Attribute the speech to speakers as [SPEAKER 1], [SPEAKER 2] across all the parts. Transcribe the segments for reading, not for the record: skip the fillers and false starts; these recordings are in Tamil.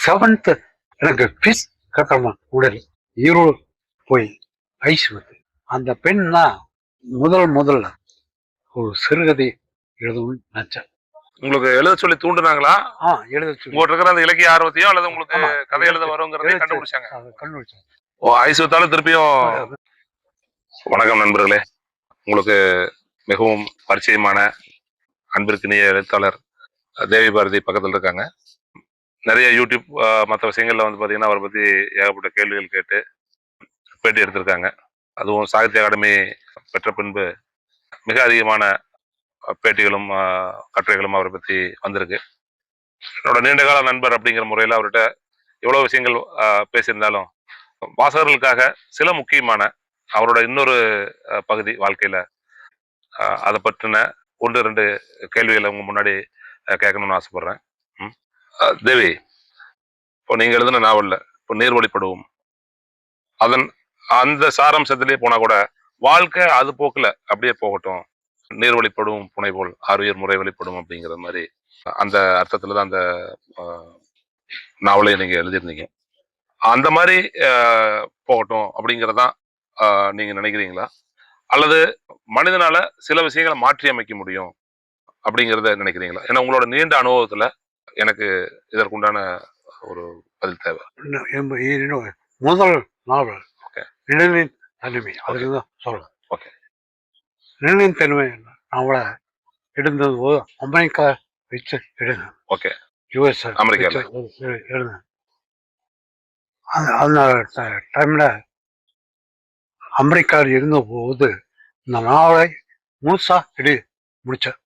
[SPEAKER 1] செவன்த்து எனக்கு ஃபீஸ் கட்டணும் உடல் ஈரோடு போய் ஐஸ் வந்து அந்த பெண் தான் முதல்ல ஒரு சிறுகதை எழுதணும்னு நினைச்சேன்.
[SPEAKER 2] உங்களுக்கு எழுத சொல்லி தூண்டுனாங்களா?
[SPEAKER 1] எழுத சொல்லி
[SPEAKER 2] உங்கள்ட்ட இருக்கிற அந்த இலக்கிய ஆர்வத்தையோ அல்லது உங்களுக்கு கதை எழுத வருங்கிறதை கண்டுபிடிச்சாங்க. ஓ, ஐஸ் வித்தாலும் திருப்பியும். வணக்கம் நண்பர்களே, உங்களுக்கு மிகவும் பரிச்சயமான அன்பிற்கினிய எழுத்தாளர் தேவி பாரதி பக்கத்தில் இருக்காங்க. நிறைய யூடியூப் மற்ற விஷயங்கள்ல வந்து பார்த்தீங்கன்னா அவரை பற்றி ஏகப்பட்ட கேள்விகள் கேட்டு பேட்டி எடுத்திருக்காங்க. அதுவும் சாகித்ய அகாடமி பெற்ற பின்பு மிக அதிகமான பேட்டிகளும் கட்டுரைகளும் அவரை பற்றி வந்திருக்கு. என்னோட நீண்டகால நண்பர் அப்படிங்கிற முறையில் அவர்கிட்ட எவ்வளோ விஷயங்கள் பேசியிருந்தாலும் வாசகர்களுக்காக சில முக்கியமான அவரோட இன்னொரு பகுதி வாழ்க்கையில் அதை பற்றின 1-2 கேள்விகளை உங்க முன்னாடி கேட்கணும்னு ஆசைப்படுறேன். தேவி, இப்போ நீங்கள் எழுதின நாவலில் இப்போ நீர்வழிப்படுவோம் அந்த சாராம்சத்திலே போனா கூட வாழ்க்கை அது போக்கில் அப்படியே போகட்டும், நீர்வழிப்படும் புனை போல் ஆறுயிர் முறை வெளிப்படும் அப்படிங்கிற மாதிரி அந்த அர்த்தத்துல தான் அந்த நாவலை நீங்க எழுதியிருந்தீங்க. அந்த மாதிரி போகட்டும் அப்படிங்கிறதான் நீங்க நினைக்கிறீங்களா, அல்லது மனிதனால சில விஷயங்களை மாற்றி அமைக்க முடியும் அப்படிங்கிறத நினைக்கிறீங்களா? ஏன்னா உங்களோட நீண்ட அனுபவத்துல எனக்கு இதற்குண்டான ஒரு பதில் தேவை.
[SPEAKER 1] முதல் நாவல் நிழலின் தனிமை, அதுக்குதான் சொல்லலாம். நிழலின் தனிமை நாவலை எழுந்தது போது அமெரிக்கா வச்சு எழுதினேன். யூஎஸ் அமெரிக்கா எழுதினேன். அந்த டைம்ல அமெரிக்காவில் இருந்த போது இந்த நாவலை முழுசா எழுதி முடிச்சேன்.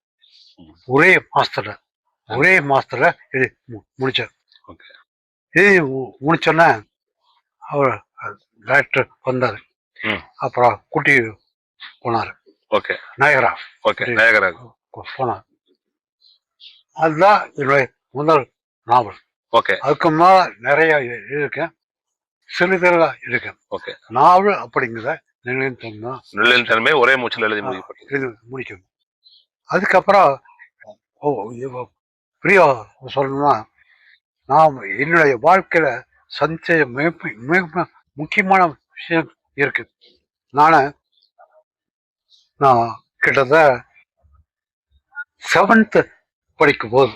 [SPEAKER 1] ஒரே மாசத்துல எழுதி முடிச்சேன். எழுதி முடிச்சோன்னா அவர் டைரக்டர் வந்தார். அப்புறம் கூட்டி போனார் நயகரா போனார். அதுதான் என்னுடைய முதல் நாவல். அதுக்கு மேல நிறைய இருக்கேன், சிறுதா இருக்கேன். நாவல் அப்படிங்கிற
[SPEAKER 2] நிழலின் தன்மை ஒரே மூச்சில் எழுதி
[SPEAKER 1] முடிக்கணும். அதுக்கப்புறம் பிரியா சொல்லணும்னா, நான் என்னுடைய வாழ்க்கையில சந்திச்ச மிக முக்கியமான விஷயம் இருக்கு. நான் கிட்டத்தட்ட 7th படிக்கும் போது,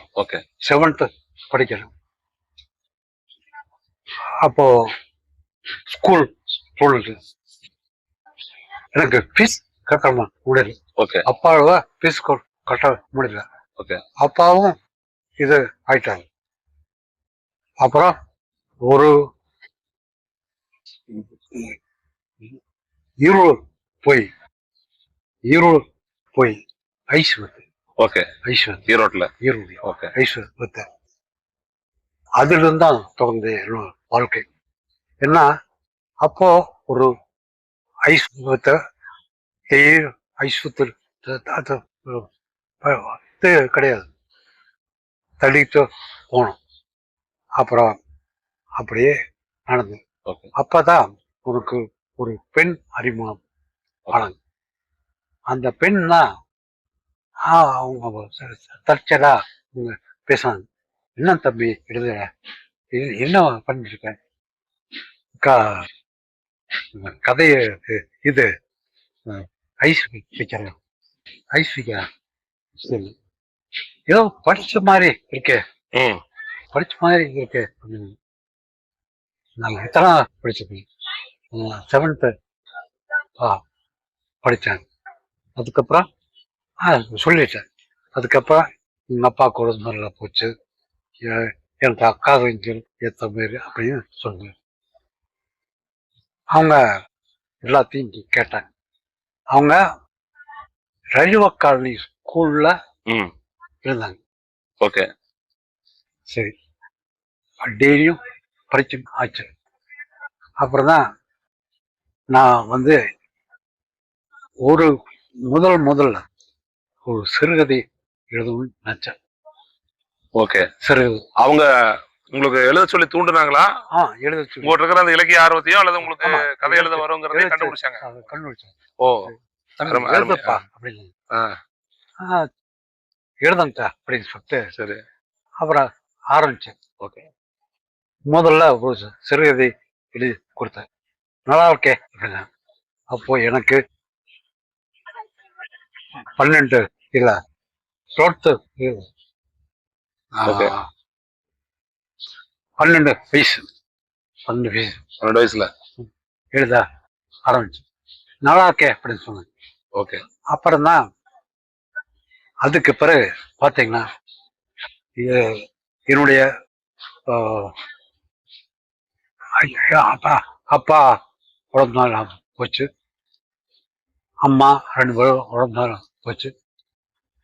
[SPEAKER 1] 7th படிக்கிறேன். அப்போ ஸ்கூல் எனக்கு ஃபீஸ் கட்ட முடியல. அப்பாவை ஃபீஸ் கட்ட முடியல. அப்பாவும் இது ஆயிட்டாங்க. அப்புறம் ஒரு ஈரோடு போய் ஐஸ் வந்து ஈரோட்ல ஐஸ் வந்து அதுல இருந்தான் தொடர்ந்து வாழ்க்கை. ஏன்னா அப்போ ஒரு ஐஸ் கிடையாது, தள்ளிட்டு போனோம். அப்புறம் அப்படியே நடந்தது. அப்பதான் உனக்கு ஒரு பெண் அறிமுகம் ஆனாங்க. அந்த பெண்ணா அவங்க தற்செயலா அவங்க பேசினாங்க. என்ன தம்பி எழுதுற, என்ன பண்ணிட்டு இருக்க, கதைய இது ஐஸ் வைக்கிறேன் ஏதோ படிச்ச மாதிரி இருக்கே அப்படின்னு. நான் எத்தனை படிச்சிருக்கேன், 7th படித்தேன். அதுக்கப்புறம் சொல்லிட்டேன். அதுக்கப்புறம் எங்க அப்பா கூட நல்லா போச்சு, எனக்கு அக்கா ஏற்ற மாதிரி அப்படின்னு சொன்னாங்க. அவங்க எல்லாத்தையும் கேட்டாங்க. அவங்க ரயில்வே காலனி ஸ்கூல்ல இருந்தாங்க. சரி, டெய்லியும் படிச்சு ஆச்சு. அப்புறம் தான் நான் வந்து ஒரு முதல்ல ஒரு சிறுகதை எழுதணும்னு நினைச்சேன். சிறுகதை
[SPEAKER 2] அவங்க உங்களுக்கு எழுத சொல்லி தூண்டுனாங்களா?
[SPEAKER 1] எழுத சொல்லி.
[SPEAKER 2] உங்கள்ட்ட இருக்கிற அந்த இலக்கிய ஆர்வத்தையோ அல்லது உங்களுக்கு கதை எழுத வருங்கிறதை கண்டுபிடிச்சாங்க.
[SPEAKER 1] எழுதப்பா அப்படின்னு எழுதங்கா அப்படின்னு சொல்லிட்டு.
[SPEAKER 2] சரி,
[SPEAKER 1] அப்புறம் ஆரம்பிச்சேன். முதல்ல ஒரு சிறுகதை எழுதி கொடுத்தேன். நல்லா இருக்கே அப்படின்னா. அப்போ எனக்கு 12 இல்ல 12
[SPEAKER 2] Okay.
[SPEAKER 1] 12 வயசு 12 வயசு
[SPEAKER 2] 12 வயசுல
[SPEAKER 1] எழுத ஆரம்பிச்சு. நல்லா இருக்கே அப்படின்னு சொன்னேன்.
[SPEAKER 2] ஓகே.
[SPEAKER 1] அப்புறம் தான் அதுக்கு பிறகு பார்த்தீங்கன்னா என்னுடைய அப்பா அப்பா உடம்பு நாள் போச்சு. அம்மா 2 பேரும் உடம்பு நாள் போச்சு.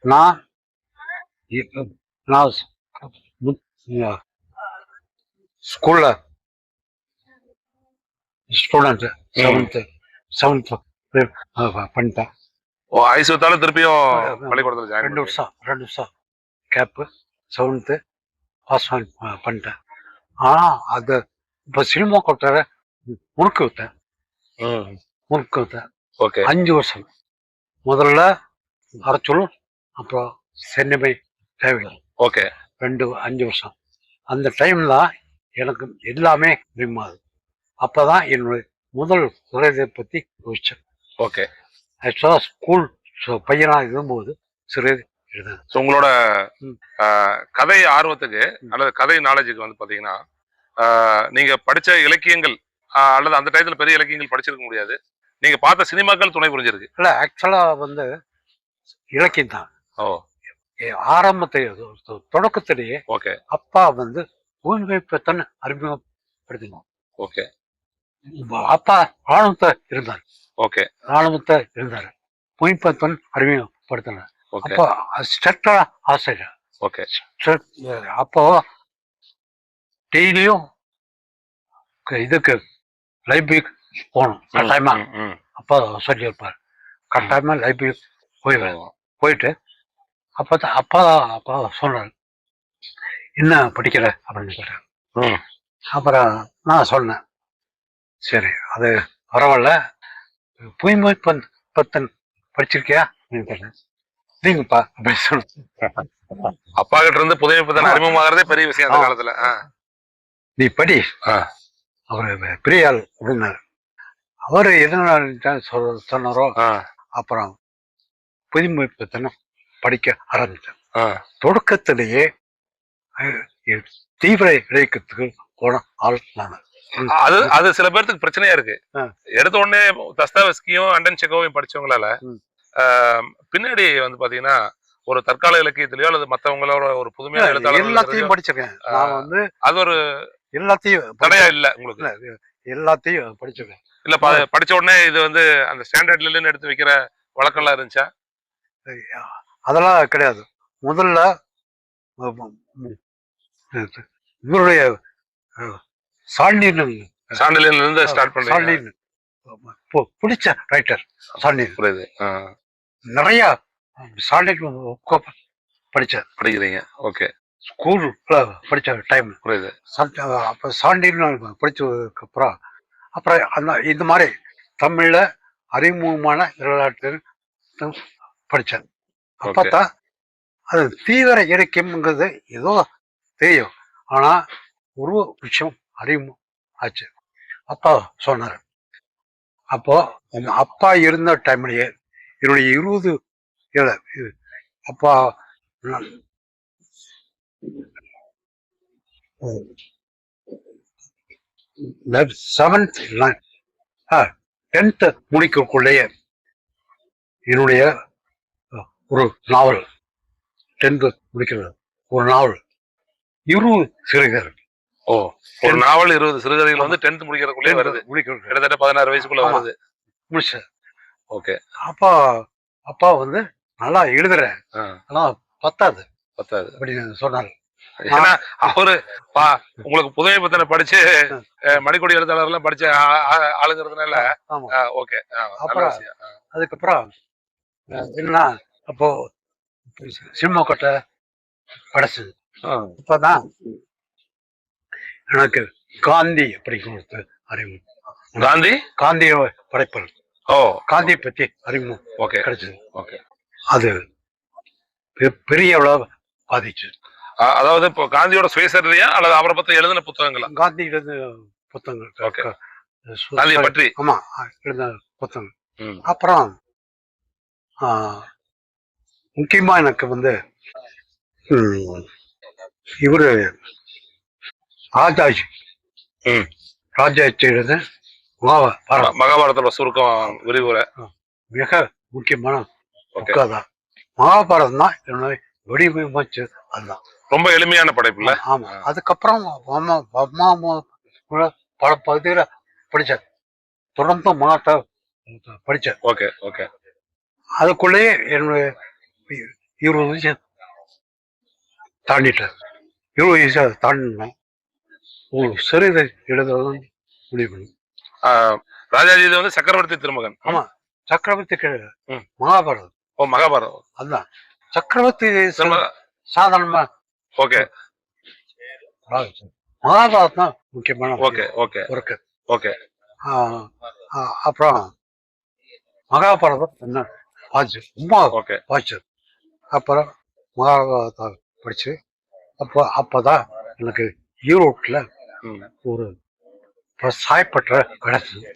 [SPEAKER 1] நான் ஸ்கூல்ல ஸ்டூடெண்ட் செவன்த் பண்ணிட்டேன்.
[SPEAKER 2] ஐஸ் வித்தாலும் திருப்பியும் பள்ளிக்கூடத்துல ஜாயின்
[SPEAKER 1] 2 வருஷம் கேப்பு 7th பாஸ் பண்ணிட்டேன். ஆனா அது இப்ப சினிமா கொட்டார முறுக்கு வித்தேன்.
[SPEAKER 2] ஓகே.
[SPEAKER 1] 5 வருஷம் முதல்ல அரைச்சலும் அப்புறம் சென்னிமை தேவைகள்.
[SPEAKER 2] ஓகே.
[SPEAKER 1] 5 வருஷம் அந்த டைம்ல எனக்கு எல்லாமே தெரியுமாது. அப்பதான் என்னுடைய முதல் சிறுகதை பத்தி யோசிச்சேன்.
[SPEAKER 2] ஓகே.
[SPEAKER 1] ஆக்சுவலா ஸ்கூல் பையனா இருக்கும்போது சிறுகதை எழுதுனேன்.
[SPEAKER 2] உங்களோட கதை ஆர்வத்துக்கு அல்லது கதை நாலேஜுக்கு வந்து பாத்தீங்கன்னா நீங்க படிச்ச இலக்கியங்கள் அல்லது அந்த டயத்துல பெரிய இலக்கியங்கள் படிச்சிருக்க முடியாது. நீங்க பார்த்த சினிமாக்கள் துணை புரிஞ்சிருக்கு.
[SPEAKER 1] இல்ல ஆக்சுவலா வந்து இலக்கியம் தான். ஆரம்பத்திலேயே தொடக்கத்திலேயே
[SPEAKER 2] ஓகே.
[SPEAKER 1] அப்பா வந்து பூமிப்பத்தன் அறிமுகப்படுத்தினோம்.
[SPEAKER 2] ஓகே.
[SPEAKER 1] அப்பா ராணுவத்தை இருந்தார்.
[SPEAKER 2] ஓகே.
[SPEAKER 1] ராணுவத்தை இருந்தாரு. பூமிப்பத்தன் அறிமுகப்படுத்தினார். அப்போ ஸ்ட்ரக்டரா ஆசிரியர்.
[SPEAKER 2] ஓகே.
[SPEAKER 1] அப்போ டெய்லியும் இதுக்கு லைப்ரரி போகணும் கட்டாயமா. அப்பா சொல்லி இருப்பார் கட்டாயமா லைப்ரரி போயிட்டு அப்பா சொன்னார் என்ன படிக்கல அப்படின்னு கேட்டார். அப்புறம் நான் சொன்னேன் சரி அது பரவாயில்ல புய்மை பத்தன் படிச்சிருக்கியா அப்படின்னு கேட்டேன். நீங்கப்பா அப்படின்னு சொன்ன.
[SPEAKER 2] அப்பா கிட்ட இருந்து புதுமை பத்தன் அறிமுகமாகறதே பெரிய விஷயம் அந்த காலத்துல.
[SPEAKER 1] நீ படி அவரு பெரிய ஆள் அப்படின்னாரு. அவரு எதனால சொன்னாரோ அப்புறம் புதுமை பத்தனை படிக்க ஆரம்பிச்சேன். தொடக்கத்திலேயே தீவிர இலக்கியத்துக்கு போன ஆள் நான்.
[SPEAKER 2] அது சில பேருக்கு பிரச்சனையா இருக்கு. எடுத்த உடனே தஸ்தாவெஸ்கியும் அண்டன் செக்கோவையும் படிச்சவங்களால பின்னாடி வந்து பாத்தீங்கன்னா ஒரு தற்கால இலக்கியத்திலயோ அல்லது மத்தவங்களோட ஒரு புதுமையான எழுத்தாளர்
[SPEAKER 1] எல்லாத்தையும் படிச்சிருக்கேன். நான் வந்து
[SPEAKER 2] அது ஒரு
[SPEAKER 1] எல்லாத்தையும்
[SPEAKER 2] தடையா இல்ல உங்களுக்கு?
[SPEAKER 1] எல்லாத்தையும் படிச்சிருக்கேன்.
[SPEAKER 2] இல்ல படிச்ச உடனே இது வந்து அந்த ஸ்டாண்டர்ட்ல எடுத்து வைக்கிற வழக்கம் எல்லாம் இருந்துச்சா?
[SPEAKER 1] அதெல்லாம் கிடையாது. முதல்ல இவருடைய
[SPEAKER 2] சாண்டிலியன்ல இருந்து ஸ்டார்ட் பண்றீங்க.
[SPEAKER 1] பிடிச்ச ரைட்டர் சாண்டிலியன்.
[SPEAKER 2] புரியுது.
[SPEAKER 1] நிறைய சாண்டிலியன் படிக்கிறீங்க.
[SPEAKER 2] ஓகே.
[SPEAKER 1] ஸ்கூல்ல படிச்ச டைம்.
[SPEAKER 2] புரியுது.
[SPEAKER 1] அப்ப சாண்டிலியன் படிச்சதுக்கு அப்புறம் அந்த இந்த மாதிரி தமிழ்ல அறிமுகமான வரலாற்று படிச்சேன். அப்பதான் அது தீவிர இலக்கியம்ங்கிறது ஏதோ தெரியும். ஆனா ஒரு விஷயம் அறிமுகம் ஆச்சு. அப்பா சொன்னாரு. அப்போ அப்பா இருந்த டைம்லயே என்னுடைய 20 அப்பா 7th 10th முடிக்கக்குள்ளேயே என்னுடைய ஒரு நாவல் 10th முடிக்கிறது ஒரு நாவல் 20 சிறுகதை.
[SPEAKER 2] ஒரு நாவல் 20 சிறுகதைகள் வந்து 10th முடிக்கிறதுக்குள்ளே வருது. கிட்டத்தட்ட 16 வயசுக்குள்ள வருது.
[SPEAKER 1] முடிச்சேன்.
[SPEAKER 2] ஓகே.
[SPEAKER 1] அப்பா வந்து நல்லா எழுதுறேன் ஆனா பத்தாது அப்படின்னு சொன்னாரு.
[SPEAKER 2] ஏன்னா அவரு உங்களுக்கு புதுமை பத்தனை படிச்சு மணிக்கொடி எழுத்தாளர் எல்லாம் படிச்ச ஆளுங்கிறதுனால. ஓகே.
[SPEAKER 1] அப்புறம் அதுக்கப்புறம் என்ன அப்போ சினிமா கொட்டை படைச்சது. இப்பதான் எனக்கு காந்தி அப்படிங்கிறது அறிமுகம். காந்திய படைப்பல். காந்தியை பத்தி அறிமுகம் கிடைச்சது. அது பெரிய அளவு பாதிச்சு.
[SPEAKER 2] அதாவது இப்போ காந்தியோட சுயசரிதையா அல்லது அவரை பத்தி எழுதின புத்தகங்களா?
[SPEAKER 1] காந்தி எழுதின புத்தகங்கள்.
[SPEAKER 2] ஓகே. காந்தியை பற்றி?
[SPEAKER 1] ஆமா, எழுதின புத்தகங்கள். அப்புறம் முக்கியமா எனக்கு வந்து இவரு ராஜாஜி எழுத
[SPEAKER 2] மகாபாரதத்தோட சுருக்கம் விரிவுரை
[SPEAKER 1] மிக முக்கியமான புக்காதான். மகாபாரதம் தான் என்னுடைய வடிவமைச்சு. அதுதான் ரொம்ப
[SPEAKER 2] எளிமையான படைப்புல.
[SPEAKER 1] ஆமா. அதுக்கப்புறம் பல பகுதியில படிச்சார். தொடர்ந்து மகாத்தை படிச்சார்.
[SPEAKER 2] Okay okay.
[SPEAKER 1] அதுக்குள்ளேயே என்னுடைய 20 வயசு தாண்டிட்டார். 20 வயசு தாண்டினா உங்களுக்கு சிறுதை எழுதுறதும் முடிவு பண்ணி.
[SPEAKER 2] ராஜாஜி இது வந்து சக்கரவர்த்தி திருமகன்.
[SPEAKER 1] ஆமா, சக்கரவர்த்தி மகாபாரதம்.
[SPEAKER 2] ஓ, மகாபாரதம்.
[SPEAKER 1] அதுதான் சக்கரவர்த்தி சாதாரணமா.
[SPEAKER 2] ஓகே.
[SPEAKER 1] மகாபாரதம் தான் முக்கியமான.
[SPEAKER 2] ஓகே ஓகே
[SPEAKER 1] இருக்கு.
[SPEAKER 2] ஓகே.
[SPEAKER 1] அப்புறம் மகாபாரதம் என்ன வாட்சி ரொம்ப வாட்சு. அப்புறம் மகாபாரதத்தை படிச்சு அப்பதான் எனக்கு ஈரோட்ல ஒரு சாய்ப்பற்ற கிடைச்சது.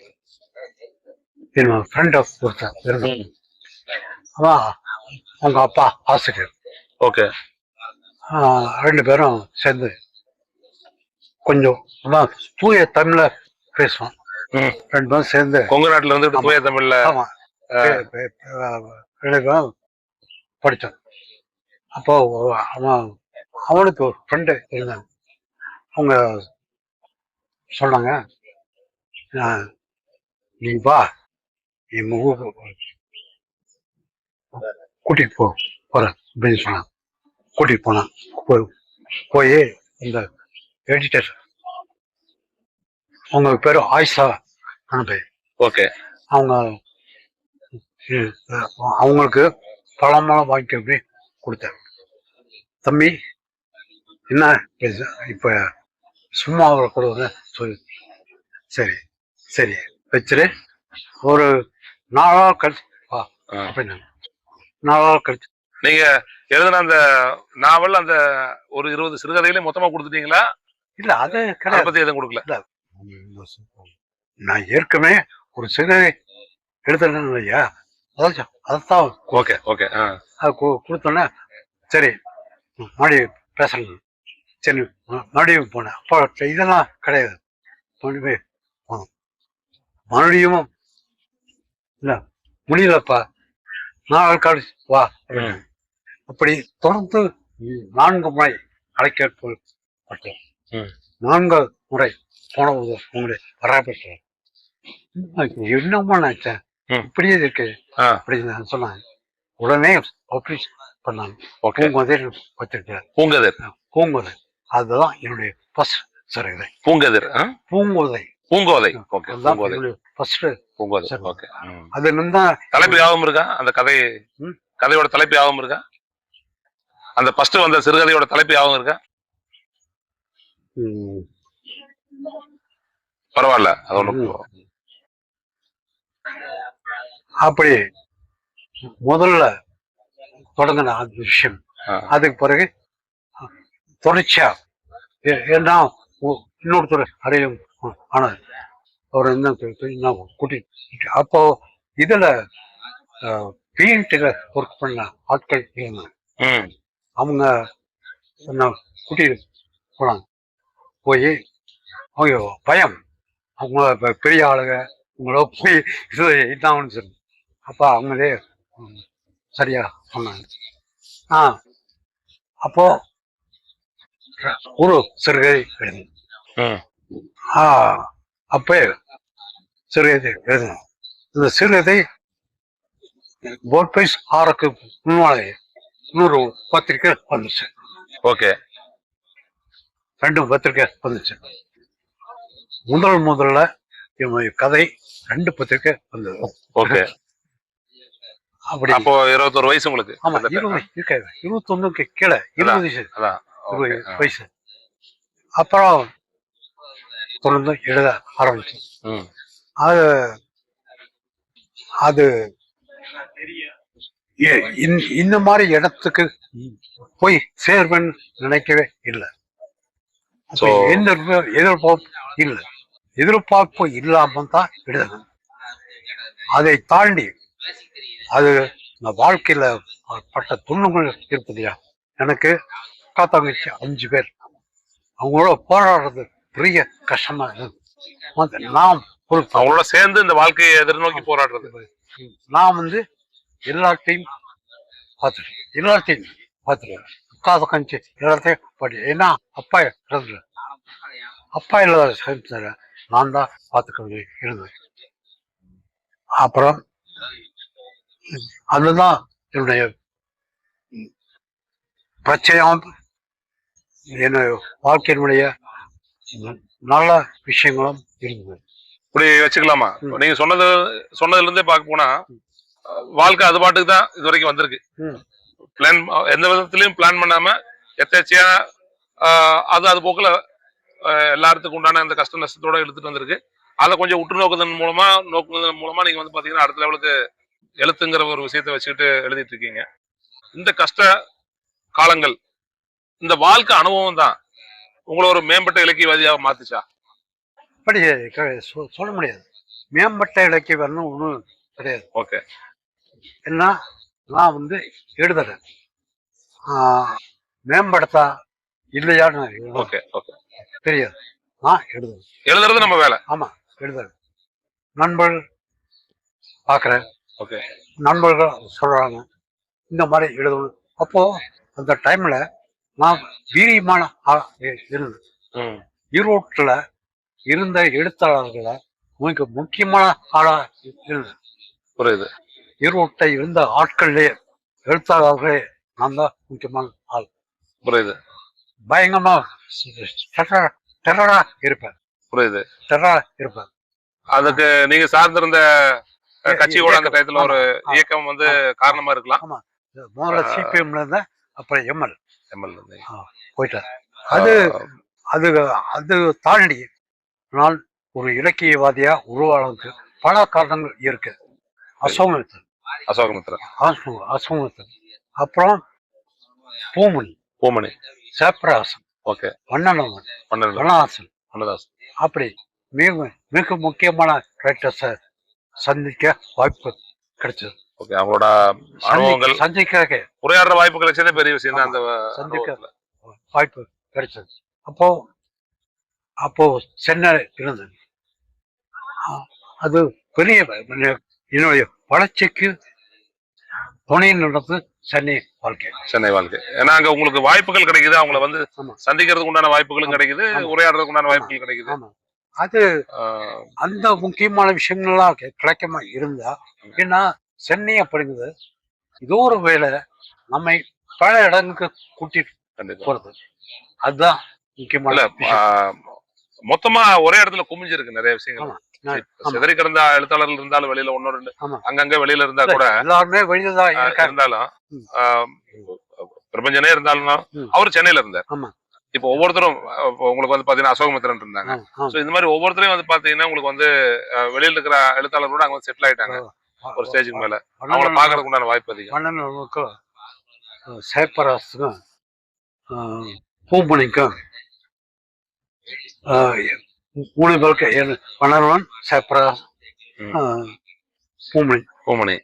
[SPEAKER 1] என்னோட ஃப்ரெண்ட் ஒருத்தர் அவங்க அப்பா ஆசிரியர்.
[SPEAKER 2] ஓகே.
[SPEAKER 1] 2 பேரும் சேர்ந்து கொஞ்சம் தூய தமிழ்ல பேசுவோம். 2 பேரும் சேர்ந்து
[SPEAKER 2] கொங்கு நாட்டுல இருந்து தூய தமிழ்ல.
[SPEAKER 1] ஆமா, 2 பேரும் படித்தோம். அப்போ அவனுக்கு ஒரு ஃப்ரெண்டு இருந்தாங்க. அவங்க சொன்னாங்க, நீ வா என் கூட்டிட்டு போற அப்படின்னு சொன்னாங்க. கூட்டிட்டு போனான். போய் இந்த எடிட்டர் அவங்க பேரு ஆயிஷா அனுப்பி.
[SPEAKER 2] ஓகே.
[SPEAKER 1] அவங்களுக்கு பழமெல்லாம் வாங்கி கொடுத்தேன். தம்பி என்ன இப்ப சும்மா அவரை கொடுங்க சொல்லி. சரி சரி வச்சிரு, ஒரு 4 நாள் கழிச்சு வா அப்படின்னு. 4 நாள் கழிச்சு.
[SPEAKER 2] நீங்க எழுதின அந்த நாவல் அந்த ஒரு 20 சிறுகதைகளையும் மொத்தமா கொடுத்துட்டீங்களா?
[SPEAKER 1] இல்ல, அது
[SPEAKER 2] பத்தி எதுவும் கொடுக்கல.
[SPEAKER 1] நான் ஏற்கனவே ஒரு சிறுகதை எழுதுறேன் இல்லையா, அதான்.
[SPEAKER 2] Okay okay.
[SPEAKER 1] அது கொடுத்தோன்னே சரி மறுபடியும் பேசணும். சரி மறுபடியும் போனேன். அப்போ இதெல்லாம் கிடையாது. மறுபடியும் போனோம். மறுபடியும் இல்ல முடியலப்பா, 4 நாள் கழிச்சு வா. அப்படி தொடர்ந்து 4 முறை அழைக்கப்பட்டேன். 4 முறை போனபோது உங்களுடைய வரவேற்ற என்னமா நினைச்சேன், இப்படியே இருக்கு அப்படின்னு சொன்னாங்க. உடனே ஆபீஸ் பண்ணாங்க. பூங்கதிர் வச்சிருக்கேன். பூங்கதிர் அதுதான் என்னுடைய ஃபர்ஸ்ட் சிறுகதை. பூங்கோதை. அது
[SPEAKER 2] தலைப்பு ஞாபகம் இருக்கா? அந்த கதையோட தலைப்பு ஞாபகம் இருக்கா? அந்த ஃபர்ஸ்ட் வந்த சிறுகதையோட தலைப்பு ஞாபகம் இருக்கா? பரவாயில்ல, அது ஒண்ணு.
[SPEAKER 1] அப்படி முதல்ல தொடங்கின அந்த விஷயம். அதுக்கு பிறகு தொடர்ச்சியா ஏன்னா இன்னொருத்தர் அடையும் ஆனது அவர் என்ன கூட்டிட்டு. அப்போ இதுல பெயிண்ட்ல ஒர்க் பண்ண ஆட்கள் இருந்தாங்க. அவங்க என்ன கூட்டிட்டு போனாங்க. போய் அவங்க பயம், அவங்க பெரிய ஆளுங்க, உங்களோ போய் இதான்னு சொல்லி. அப்ப அவங்களே சரியா சொன்னாங்க. அப்போ ஒரு சிறுகதை எழுதணும். அப்ப சிறுகதை எழுதணும். இந்த சிறுகதை போர்ட் பைஸ் 6க்கு முன்னாலே இன்னொரு பத்திரிக்கை வந்துச்சு.
[SPEAKER 2] ஓகே.
[SPEAKER 1] 2 பத்திரிக்கை வந்துச்சு. முதல்ல என்னுடைய கதை 2 பத்திரிக்கை வந்தது.
[SPEAKER 2] ஓகே.
[SPEAKER 1] அப்படி
[SPEAKER 2] அப்போ 21 வயசு உங்களுக்கு?
[SPEAKER 1] ஆமா, 21க்கு கீழே 20 வயசு. அப்புறம் தொடர்ந்து எழுத ஆரம்பிச்சேன். அது இந்த மாதிரி இடத்துக்கு போய் சேர்வேன்னு நினைக்கவே இல்லை. எந்த எதிர்பார்ப்பு இல்லை. எதிர்பார்ப்பு இல்லாம தான் எழுதணும். அதை தாண்டி அது வாழ்க்கையில பட்ட துன்பங்கள் இருக்குதுயா. எனக்கு அக்கா தங்கச்சி 5 பேர். அவங்களோட போராடுறது பெரிய கஷ்டமா இருக்கு. நாம்
[SPEAKER 2] அவங்களோட சேர்ந்து இந்த வாழ்க்கையை எதிர்நோக்கி போராடுறது.
[SPEAKER 1] நான் எல்லாத்தையும் பார்த்துருவேன். அக்கா தங்கச்சி எல்லாத்தையும் பாட்டு. ஏன்னா அப்பா இறந்துரு. அப்பா இல்லாத சேர்ந்து நான் தான் பார்த்துக்கிறது இருந்தேன். அப்புறம் அதுதான் என்னுடைய பிரச்சனையாம். என்னுடைய வாழ்க்கையினுடைய நல்ல விஷயங்களும் இருந்தது.
[SPEAKER 2] இப்படி வச்சுக்கலாமா? நீங்க சொன்னதுல இருந்தே பார்க்க போனா வாழ்க்கை அது பாட்டுக்கு தான் இது வரைக்கும் வந்திருக்கு. பிளான் எந்த விதத்திலயும் பிளான் பண்ணாம எத்தேச்சியா அது போக்குல எல்லாத்துக்கும் உண்டான அந்த கஷ்ட நஷ்டத்தோட எடுத்துட்டு வந்திருக்கு. அதை கொஞ்சம் உற்று நோக்குதன் மூலமா நீங்க பாத்தீங்கன்னா அடுத்த லெவலுக்கு எழுத்துங்கிற ஒரு விஷயத்த வச்சுக்கிட்டு எழுதிட்டு இருக்கீங்க. இந்த கஷ்ட காலங்கள், இந்த வாழ்க்கை அனுபவம் தான் உங்களை ஒரு மேம்பட்ட இலக்கியவாதியாக மாத்துச்சா?
[SPEAKER 1] அப்படி சொல்ல முடியாது. மேம்பட்ட இலக்கியம் ஒன்றும் கிடையாது.
[SPEAKER 2] ஓகே.
[SPEAKER 1] ஏன்னா நான் எழுதுறேன். மேம்படுத்தா இல்லையான்னு
[SPEAKER 2] ஓகே ஓகே
[SPEAKER 1] தெரியாது. நான்
[SPEAKER 2] எழுதுறது நம்ம வேலை.
[SPEAKER 1] ஆமா, எழுதுறேன். நண்பர்கள் பாக்குறேன்.
[SPEAKER 2] ஓகே.
[SPEAKER 1] நண்பர்கள் சொல்றாங்க இந்த மாதிரி எழுதணும். அப்போ அந்த டைம்ல நான் வீரியமான இருந்தேன். ஈரோட்டில் இருந்த எழுத்தாளர்களை மிக முக்கியமான ஆளா இருந்தேன்.
[SPEAKER 2] புரியுது.
[SPEAKER 1] ஈரோட்டை இருந்த ஆட்கள்லயே எழுத்தாளர்களே நான் தான் முக்கியமான ஆள்.
[SPEAKER 2] புரியுது.
[SPEAKER 1] பயங்கரமா டெரரா இருப்பேன்.
[SPEAKER 2] புரியுது.
[SPEAKER 1] டெரரா இருப்பேன்.
[SPEAKER 2] அதுக்கு நீங்க சார்ந்திருந்த கட்சியோட அந்த டயத்துல ஒரு இயக்கம் காரணமா இருக்கலாம்.
[SPEAKER 1] ஆமா, முதல்ல சிபிஎம்ல இருந்த, அப்புறம் எம்எல் போயிட்டார். அது அது தாண்டி நான் ஒரு இலக்கியவாதியா உருவானதுக்கு பல காரணங்கள் இருக்கு. அசோகமித்திரன், அப்புறம் பூமணி, சேப்பராசன், வண்ணதாசன், அப்படி மிக முக்கியமான ரைட்டர்ஸை சந்திக்க வாய்ப்பு கிடைச்சது.
[SPEAKER 2] அவங்களோட அனுபவங்கள்
[SPEAKER 1] சந்திக்க
[SPEAKER 2] உரையாடுற வாய்ப்பு கிடைச்சதே பெரிய விஷயம் தான். அந்த
[SPEAKER 1] சந்திக்க வாய்ப்பு கிடைச்சது. அப்போ சென்னை இருந்தது. அது பெரிய என்னுடைய வளர்ச்சிக்கு துணை நடந்து சென்னை வாழ்க்கை.
[SPEAKER 2] ஏன்னா அங்க உங்களுக்கு வாய்ப்புகள் கிடைக்குது. அவங்கள சந்திக்கிறதுக்கு உண்டான வாய்ப்புகளும் கிடைக்குது, உரையாடுறதுக்கு உண்டான வாய்ப்புகள் கிடைக்குது.
[SPEAKER 1] அது அந்த முக்கியமான விஷயங்கள்லாம் கிடைக்காம இருந்தா, ஏன்னா சென்னை அப்படிங்கிறது ஏதோ ஒரு வேலை நம்மை பல இடங்களுக்கு கூட்டிட்டு போறது. அதுதான் முக்கியமான.
[SPEAKER 2] மொத்தமா ஒரே இடத்துல குமிஞ்சிருக்கு நிறைய விஷயங்கள். சிதறி கிடந்த எழுத்தாளர்கள் இருந்தாலும் வெளியில 1-2 அங்கங்க வெளியில இருந்தா கூட
[SPEAKER 1] எல்லாருமே வெளியில
[SPEAKER 2] இருந்தாலும் பிரபஞ்சனே இருந்தாலும் அவரு சென்னையில இருந்தார். இப்ப ஒவ்வொருத்தரும் உங்களுக்கு பாத்தீங்கன்னா அசோகமித்திரன் இருந்தாங்க. இந்த மாதிரி ஒவ்வொருத்தரையும் பாத்தீங்கன்னா உங்களுக்கு வெளியில இருக்கிற எழுத்தாளர்களோட அங்க செட்டில் ஆயிட்டாங்க. ஒரு ஸ்டேஜுக்கு மேல அவங்கள பாக்குறதுக்கு உண்டான வாய்ப்பு அதிகம்.
[SPEAKER 1] சேப்பராசுக்கும் பூமணிக்கும் 3 பேருக்கு வண்ணன், சேப்பராஸ், பூமணி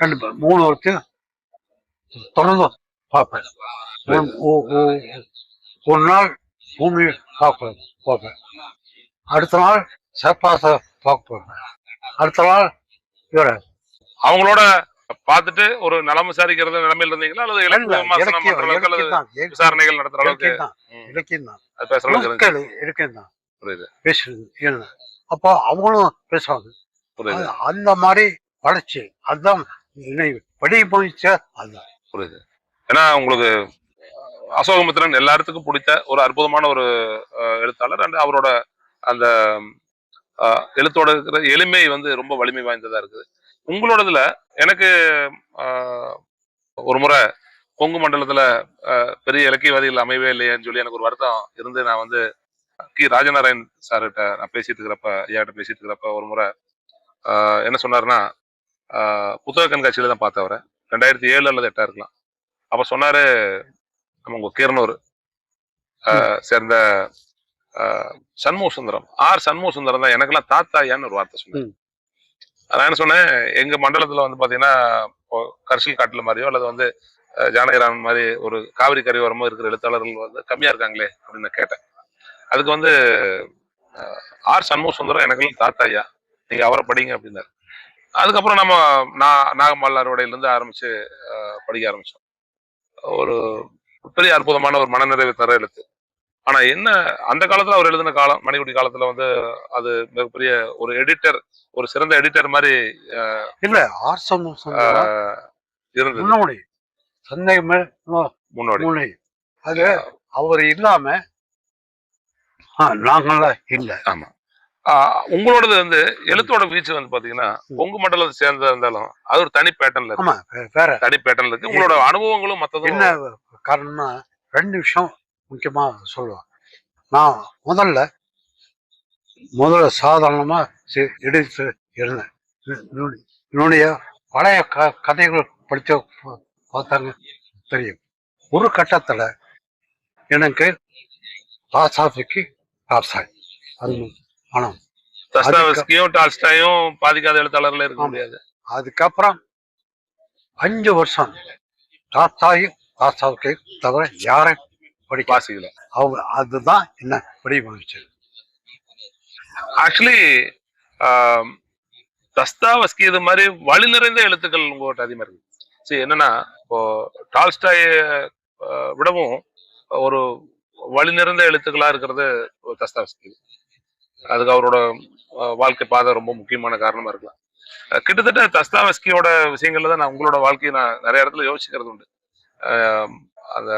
[SPEAKER 1] 2 பேர் 3 பேருக்கு தொடர்ந்து பார்ப்பேன். ஒரு நாள் பூமி பார்ப்பேன், அடுத்த நாள் சேப்பாச பார்ப்பேன், அடுத்த நாள் இவர.
[SPEAKER 2] அவங்களோட பார்த்துட்டு ஒரு நலம் விசாரிக்கிறது நிலைமையில இருந்தீங்களா, அல்லது விசாரணைகள் நடத்துற அளவுக்கு
[SPEAKER 1] இலக்கியம் தான் பேசுறது? அப்போ அவங்களும் பேசுவாங்க. அந்த மாதிரி வளர்ச்சி அதுதான் படி போயிடுச்சு. அதுதான்
[SPEAKER 2] புரியுது. ஏன்னா உங்களுக்கு அசோகமித்திரன் எல்லாத்துக்கும் பிடித்த ஒரு அற்புதமான ஒரு எழுத்தாளர். அண்ட் அவரோட அந்த எழுத்தோட இருக்கிற எளிமை ரொம்ப வலிமை வாய்ந்ததா இருக்குது. உங்களோடதுல எனக்கு ஒரு முறை கொங்கு மண்டலத்துல பெரிய இலக்கியவாதிகள் அமையவே இல்லையேன்னு சொல்லி எனக்கு ஒரு வருத்தம் இருந்து நான் கி ராஜநாராயண் சார்கிட்ட நான் பேசிட்டு இருக்கிறப்ப, ஐயா கிட்ட பேசிட்டு இருக்கிறப்ப ஒரு முறை என்ன சொன்னாருன்னா, புத்தக கண்காட்சியில தான் பார்த்தேன் அவரை. 2007 அல்லது 2008 இருக்கலாம். அப்ப சொன்னாரு, நம்ம உங்க கீரனூர் சேர்ந்த சண்முக சுந்தரம், சண்முக சுந்தரம் தான் எனக்கெல்லாம் தாத்தாயான்னு ஒரு வார்த்தை சொன்னேன். நான் என்ன சொன்னேன், எங்க மண்டலத்துல வந்து பாத்தீங்கன்னா கரிசல் காட்டுல மாதிரியோ அல்லது வந்து ஜானகிராமன் மாதிரி ஒரு காவிரி கரையோரமோ இருக்கிற எழுத்தாளர்கள் வந்து கம்மியா இருக்காங்களே அப்படின்னு நான் கேட்டேன். அதுக்கு வந்து சண்முக சுந்தரம் எனக்கெல்லாம் தாத்தாயா, நீங்க அவரை படிங்க அப்படின்னாரு. அதுக்கப்புறம் நம்ம நாகமல்லாரோடையில இருந்து ஆரம்பிச்சு படிக்க ஆரம்பிச்சோம். ஒரு பெரிய அற்புதமான ஒரு மனநிறைவு தர எழுத்து. ஆனா என்ன, அந்த காலத்துல அவர் எழுதின காலம், மணிக்குடி காலத்துல வந்து அது மிகப்பெரிய ஒரு எடிட்டர், ஒரு சிறந்த எடிட்டர் மாதிரி
[SPEAKER 1] இல்ல இருந்தது. முன்னாடி அது அவர் இல்லாம நாங்களாம் இல்ல.
[SPEAKER 2] ஆமா. உங்களோடது வந்து எழுத்தோட வீச்சு வந்து பாத்தீங்கன்னா உங்க மண்டலத்தை சேர்ந்ததா இருந்தாலும் அது ஒரு தனி பேட்டர்ன்ல இருக்கு. தனி பேட்டர்ன்ல இருக்கு. உங்களோட அனுபவங்களும் மத்ததும் என்ன
[SPEAKER 1] காரணம்னா 2 விஷயம் முக்கியமா சொல்லுவேன். நான் முதல்ல சாதாரணமா எடுத்து இருந்தேன். என்னுடைய பழைய கதைகள் படிச்ச பார்த்தாங்க தெரியும். ஒரு கட்டத்துல எனக்கு ராசாஃபிக்கு டால்ஸ்டாய் பணம்,
[SPEAKER 2] பாதிக்காத எழுத்தாளர்கள் இருக்க முடியாது.
[SPEAKER 1] அதுக்கப்புறம் 5 வருஷம் ராசாவுக்கு தவிர யாரையும் படிக்க வாசிக்கல. அவங்க அதுதான் என்ன படிக்க வந்துச்சு.
[SPEAKER 2] ஆக்சுவலி தஸ்தாவஸ்கி இது மாதிரி வழி நிறைந்த எழுத்துக்கள் உங்கள்கிட்ட அதிகமா இருக்கு. சரி, என்னன்னா இப்போ டால்ஸ்டாய விடவும் ஒரு வழி நிறைந்த எழுத்துக்களா இருக்கிறது தஸ்தாவஸ்கி. அதுக்கு அவரோட வாழ்க்கை பாதை ரொம்ப முக்கியமான காரணமா இருக்கலாம். கிட்டத்தட்ட தஸ்தாவஸ்கியோட விஷயங்கள்ல தான் நான் உங்களோட வாழ்க்கையை நான் நிறைய இடத்துல யோசிக்கிறது உண்டு. அந்த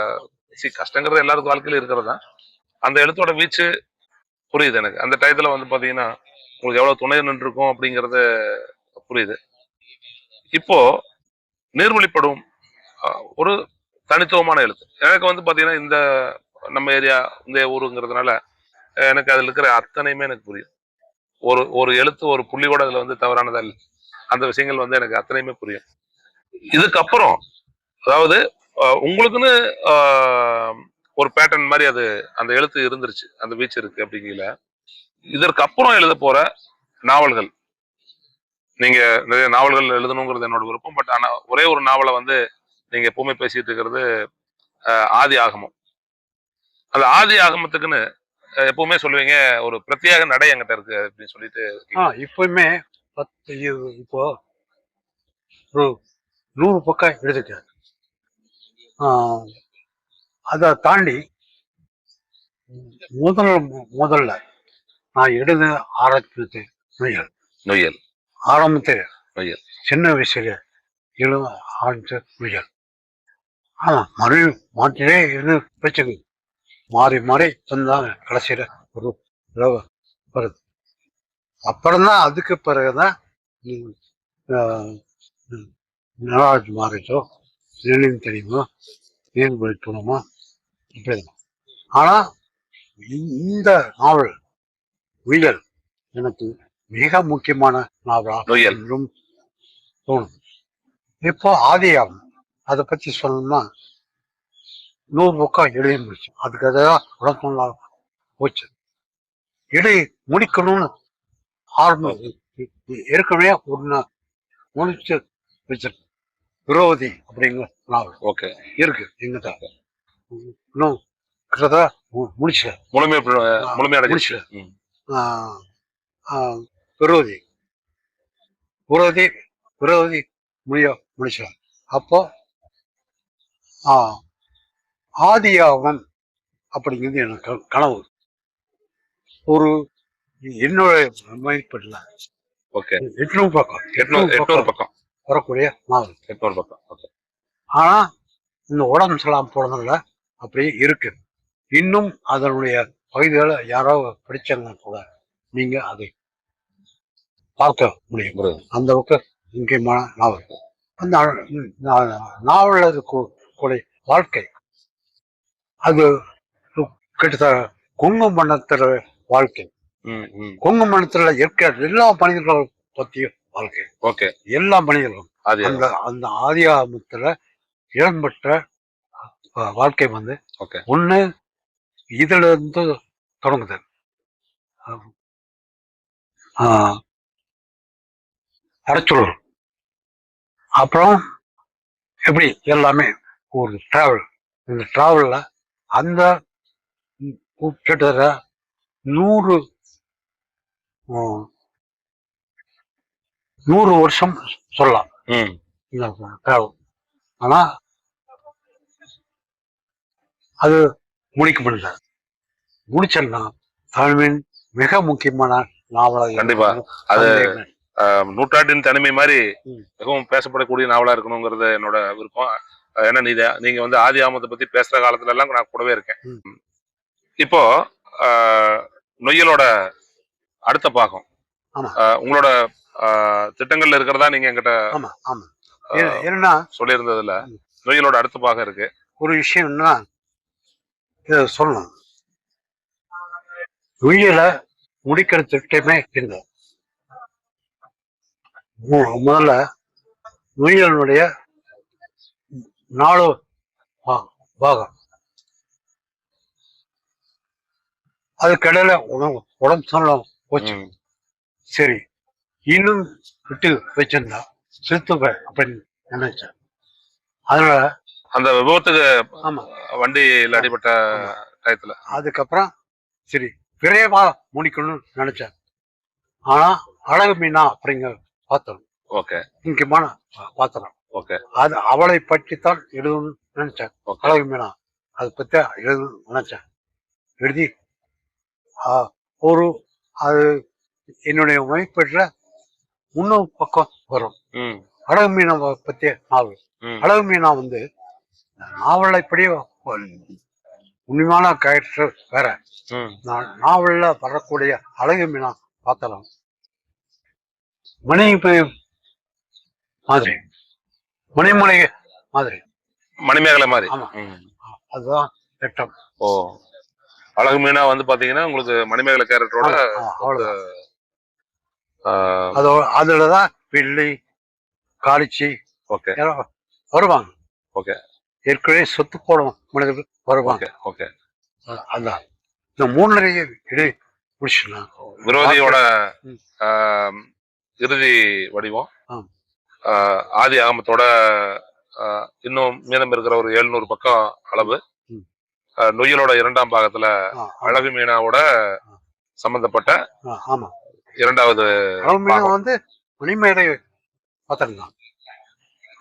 [SPEAKER 2] கஷ்டங்கிறது எல்லாருக்கும் வாழ்க்கையில இருக்கிறது தான். அந்த எழுத்தோட வீச்சு புரியுது எனக்கு. அந்த டயத்துல வந்து பாத்தீங்கன்னா உங்களுக்கு எவ்வளவு துணை நின்று இருக்கும் அப்படிங்கறது புரியுது. இப்போ நீர்வழிப்படும் ஒரு தனித்துவமான எழுத்து. எனக்கு வந்து பாத்தீங்கன்னா இந்த நம்ம ஏரியா இந்த ஊருங்கிறதுனால எனக்கு அதுல இருக்கிற அத்தனையுமே எனக்கு புரியும். ஒரு எழுத்து ஒரு புள்ளி கூட அதுல வந்து தவறானதா இல்லை. அந்த விஷயங்கள் வந்து எனக்கு அத்தனையுமே புரியும். இதுக்கப்புறம் அதாவது உங்களுக்குன்னு ஒரு பேட்டர்ன் மாதிரி அது அந்த எழுத்து இருந்துருச்சு, அந்த வீச்சு இருக்கு அப்படிங்கல. இதற்கு அப்புறம் எழுத போற நாவல்கள், நீங்க நிறைய நாவல்கள் எழுதணுங்கிறது என்னோட விருப்பம். பட் ஆனா ஒரே ஒரு நாவலை வந்து நீங்க எப்பவுமே பேசிட்டு இருக்கிறது ஆதி ஆகமம். அந்த ஆதி ஆகமத்துக்குன்னு எப்பவுமே சொல்லுவீங்க ஒரு பிரத்யேக நடை என்கிட்ட இருக்கு அப்படின்னு சொல்லிட்டு.
[SPEAKER 1] இப்பவுமே இப்போ ஒரு 100 பக்கம் எழுதிட்டேன். அதை தாண்டி முதல்ல நான் எழுத ஆரம்பித்து
[SPEAKER 2] நொய்யல்
[SPEAKER 1] சின்ன வயசுல எழுத ஆரம்பிச்ச நொய்யல். மாற்றிலே எழுத பிரச்சனை மாறி வந்தாங்க. கடைசியில ஒரு வருது. அப்புறம்தான் அதுக்கு பிறகுதான் நடராஜ் மாறிச்சோ, நினைவு தெரியுமோ, நீர் வெளிப்பணுமோ இப்படிதான். ஆனா இந்த நாவல் உயிர் எனக்கு மிக முக்கியமான நாவலா என்றும் தோணும். இப்போ ஆதியாகும் அதை பத்தி சொல்லணும்னா 100 பக்கம் எழுதி முடிச்சு. அதுக்கு அதான் உடம்புல போச்சு. எழுதி முடிக்கணும்னு ஏற்கனவே ஒன்று முடிச்சு வச்சிருக்கேன். விரோதி அப்படிங்கிற நாவல் இருக்கு எங்கதான். இன்னும் கிட்டத்தட்ட முடிச்சல முடிச்சல. விரோதி முடிச்சல. அப்போ ஆதியாகமம் அப்படிங்கிறது எனக்கு கனவு. ஒரு என்னோட மதிப்பீடுல 800 பக்கம் வரக்கூடிய நாவல்.
[SPEAKER 2] 800 பக்கம்.
[SPEAKER 1] ஆனா இந்த உடம்பு சொல்லாம போனதுல அப்படியே இருக்கு. இன்னும் அதனுடைய பகுதிகளை யாரோ படிச்சாங்க கூட நீங்க அதை பார்க்க முடியும். அந்த பக்கம் முக்கியமான நாவல். அந்த நாவல் இருக்கக்கூடிய வாழ்க்கை அது கிட்டத்தட்ட கொங்கு மண்டலத்துல வாழ்க்கை. கொங்கு மண்டலத்துல இருக்கிற எல்லா மனிதர்களை பத்தியும் வாழ்க்கை.
[SPEAKER 2] ஓகே.
[SPEAKER 1] எல்லா மனிதர்களும்
[SPEAKER 2] ஆதி
[SPEAKER 1] அந்த அந்த ஆதி ஆகமத்துல இடம்பெற்ற வாழ்க்கை வந்து
[SPEAKER 2] ஓகே.
[SPEAKER 1] ஒண்ணு இதுல இருந்து தொடங்குது. அரைச்சூழல், அப்புறம் எப்படி எல்லாமே ஒரு டிராவல். இந்த டிராவல்ல அந்த கிட்டத்தட்ட 100 வருஷம் சொல்லலாம் இந்த டிராவல். ஆனா அது முடிக்கப்படுது. முடிச்சேன்னா தமிழின் மிக முக்கியமான நாவலாக.
[SPEAKER 2] கண்டிப்பா அது நூற்றாண்டின் தனிமை மாதிரி மிகவும் பேசப்படக்கூடிய நாவலா இருக்கணுங்கிறது என்னோட விருப்பம். ஏன்னா நீங்க வந்து ஆதி ஆமத்தை பத்தி பேசுற காலத்துல எல்லாம் நான் கூடவே இருக்கேன். இப்போ நொய்யலோட அடுத்த பாகம் உங்களோட திட்டங்கள்ல இருக்கிறதா நீங்க என்கிட்ட சொல்லியிருந்ததுல நொய்யலோட அடுத்த பாகம் இருக்கு.
[SPEAKER 1] ஒரு விஷயம் என்ன சொல்லணும், நொய்யல முடிக்கிற திட்டமே இல்லை. முதல்ல நொய்யலுடைய 4 பாகம். அதுக்கடையில உடம்பு சொல்லலாம் போச்சு. சரி, இன்னும் விட்டு வச்சிருந்தா செலுத்துவேன் அப்படின்னு நினைச்சேன். அதனால
[SPEAKER 2] அந்த விபத்துக்கு வண்டியில் அடிபட்ட டயத்துல
[SPEAKER 1] அதுக்கப்புறம் சரி விரைவா முடிக்கணும்னு நினைச்சேன். ஆனா அழகு மீனா அப்படிங்கிற பாத்திரம் முக்கியமான பாத்திரம். அது அவளை பற்றித்தான் எழுதணும்னு நினைச்சேன். அழகு மீனா அதை பத்தி எழுதணும்னு நினைச்சேன். எழுதி ஒரு அது என்னுடைய மதிப்பெற்ற 300 பக்கம் வரும். அழகு மீனா பத்திய நாவல். அழகு மீனா வந்து நாவலை படி உண்மையான கேரக்டர் வேற. நாவல்ல வரக்கூடிய அழகு மீனா பாத்திரம் மாதிரி, மணிமலை மாதிரி,
[SPEAKER 2] மணிமேகலை மாதிரி.
[SPEAKER 1] அதுதான் திட்டம்.
[SPEAKER 2] அழகு மீனா வந்து பாத்தீங்கன்னா உங்களுக்கு மணிமேகலை கேரக்டரோட
[SPEAKER 1] அதுலதான் பிள்ளை காளிச்சி வருவாங்க. ஏற்கனவே சொத்து போடும் மனிதர்கள் வருவாங்க. அதான் இந்த 3 இடை முடிச்சுனா
[SPEAKER 2] விரோதியோட இறுதி வடிவம் ஆதி ஆகமத்தோட இன்னும் மீதம் இருக்கிற ஒரு 700 பக்கம் அளவு. நொய்யலோட 2ஆம் பாகத்துல அழகு மீனாவோட சம்பந்தப்பட்ட 2வது
[SPEAKER 1] வந்து மணிமேடை பார்த்திருந்தான்.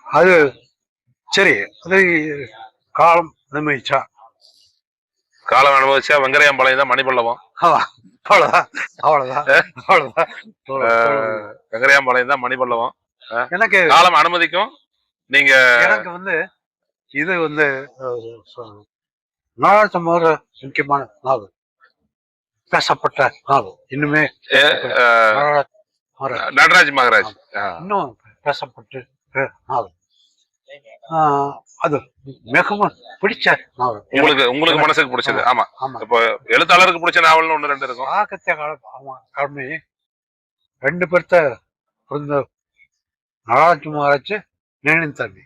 [SPEAKER 1] அது சரி, அது காலம் அனுபவிச்சா
[SPEAKER 2] வெங்கரையாம்பாளையம் தான் மணிபல்லவம். வெங்கரையாம்பாளையம் தான் மணிபல்லவம். எனக்கு காலம் அனுமதிக்கும். நீங்க
[SPEAKER 1] எனக்கு வந்து இது வந்து நாடாளுமன்ற முக்கியமான நாவல், பேசப்பட்ட நாவல். இன்னுமே
[SPEAKER 2] நடராஜ் மகராஜ்
[SPEAKER 1] இன்னும் பேசப்பட்டு நாவல். அது மிகவும் பிடிச்ச நாவல்.
[SPEAKER 2] உங்களுக்கு மனசுக்கு பிடிச்சது. ஆமா, இப்போ எழுத்தாளருக்கு பிடிச்ச நாவல்னு 1 2 இருக்கும்.
[SPEAKER 1] ஆகத்திய காலமே 2 பேர்த்த பிறந்த நடராஜ் மகராஜ் நினைவு தம்பி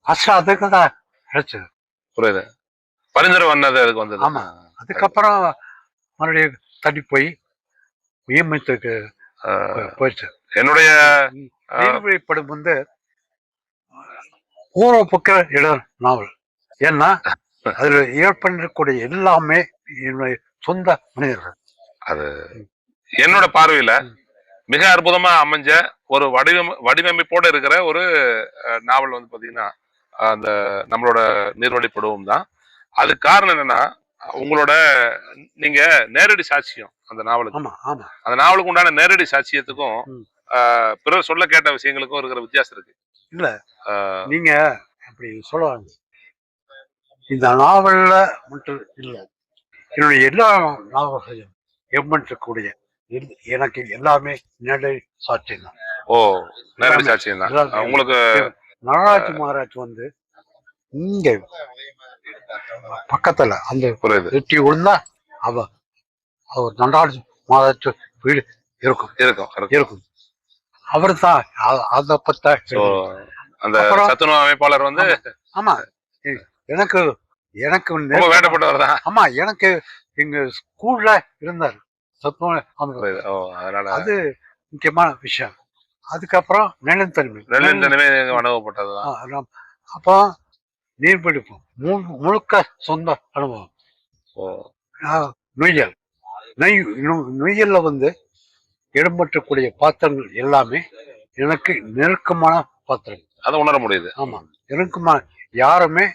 [SPEAKER 1] ஃபர்ஸ்ட் அதுக்கு தான் கிடைச்சது.
[SPEAKER 2] புரியுது. பரிந்துரை வந்தது அதுக்கு வந்தது.
[SPEAKER 1] ஆமா, அதுக்கப்புறம் மறுபடியும் தள்ளி போய் நியமனத்துக்கு போயிடுச்சு.
[SPEAKER 2] என்னுடைய
[SPEAKER 1] நீர்வழிப்படும் வந்து பூர்வ பக்க இட நாவல். ஏன்னா அதுல ஏற்படக்கூடிய எல்லாமே என்னுடைய சொந்த மனிதர்கள்.
[SPEAKER 2] அது என்னோட பார்வையில மிக அற்புதமா அமைஞ்ச ஒரு வடிவமைப்போட இருக்கிற ஒரு நாவல் வந்து பாத்தீங்கன்னா அந்த நம்மளோட நீர்வழிப்படுவோம் தான். அது காரணம் என்னன்னா உங்களோட நீங்க நேரடி சாட்சியம் அந்த நாவலுக்கு. அந்த நாவலுக்கு உண்டான நேரடி சாட்சியத்துக்கும் பிறர் சொல்ல கேட்ட விஷயங்களுக்கும் இருக்கிற வித்தியாசம் இருக்கு.
[SPEAKER 1] இல்ல நீங்க அப்படி சொல்லுவாங்க. இந்த நாவல்ல மட்டும் இல்ல, என்னுடைய எல்லா நாவல்களையும் எம்மற்றக்கூடிய எனக்கு எல்லாமே நேரடி சாட்சியம் தான்.
[SPEAKER 2] நேரடி சாட்சியம் தான் உங்களுக்கு.
[SPEAKER 1] நடராஜ் மகாராஜ் வந்து இங்க பக்கத்துல அந்த வெட்டி விழுந்தா அவர் நடராஜ் மகாராஜ் வீடு இருக்கும். அவர் தான் அதை பத்த.
[SPEAKER 2] So, அந்த
[SPEAKER 1] அப்புறம்
[SPEAKER 2] சத்துணவு அமைப்பாளர் வந்து
[SPEAKER 1] ஆமா எனக்கு எனக்கு
[SPEAKER 2] ரொம்ப வேண்டப்பட்டவர் தான்.
[SPEAKER 1] ஆமா எனக்கு எங்க ஸ்கூல்ல இருந்தார் சத்துணவு அமைப்பாளர்.
[SPEAKER 2] அதனால
[SPEAKER 1] அது முக்கியமான விஷயம். அதுக்கப்புறம் நிலத்தன்மை
[SPEAKER 2] அனுபவப்பட்டதுதான்.
[SPEAKER 1] அப்போ நீர்பிடிப்பு முழுக்க சொந்த அனுபவம். நொய்யல் நொய்யல்ல வந்து இடம்பெற்றக்கூடிய பாத்திரங்கள் எல்லாமே எனக்கு நெருக்கமான பாத்திரங்கள்.
[SPEAKER 2] அதை உணர முடியுது.
[SPEAKER 1] ஆமா, நெருக்கமான. யாருமே